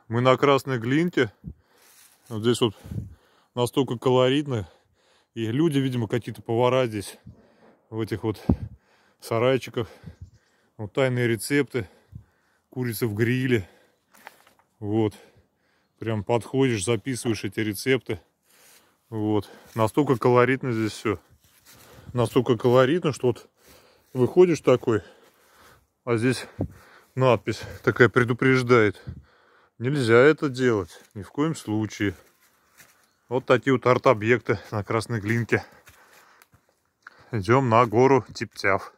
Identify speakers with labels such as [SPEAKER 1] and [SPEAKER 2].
[SPEAKER 1] Мы на Красной Глинке. Вот здесь вот настолько колоритно. И люди, видимо, какие-то повара здесь в этих вот сарайчиках. Вот тайные рецепты. Курица в гриле. Вот. Прям подходишь, записываешь эти рецепты. Вот. Настолько колоритно здесь все. Настолько колоритно, что вот выходишь такой, а здесь надпись такая предупреждает. Нельзя это делать. Ни в коем случае. Вот такие вот арт-объекты на Красной Глинке. Идем на гору Типтяв.